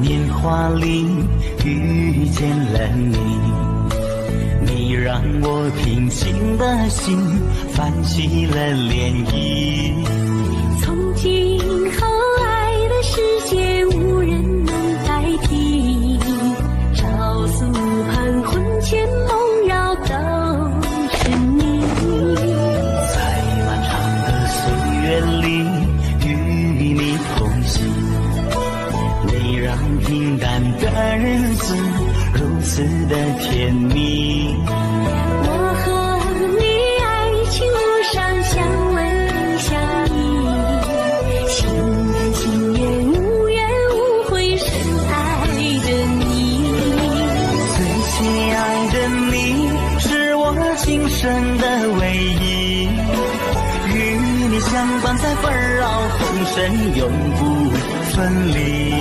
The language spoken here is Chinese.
年华里遇见了你，你让我平静的心泛起了涟漪。从今后爱的世界无人能代替，朝诉盼魂牵梦绕都是你。在漫长的岁月里与你同行，你让平淡的日子如此的甜蜜。我和你爱情路上相偎相依，心甘情愿无怨无悔深爱着你。最亲爱的你是我今生的唯一，与你相伴在纷扰风声永不分离。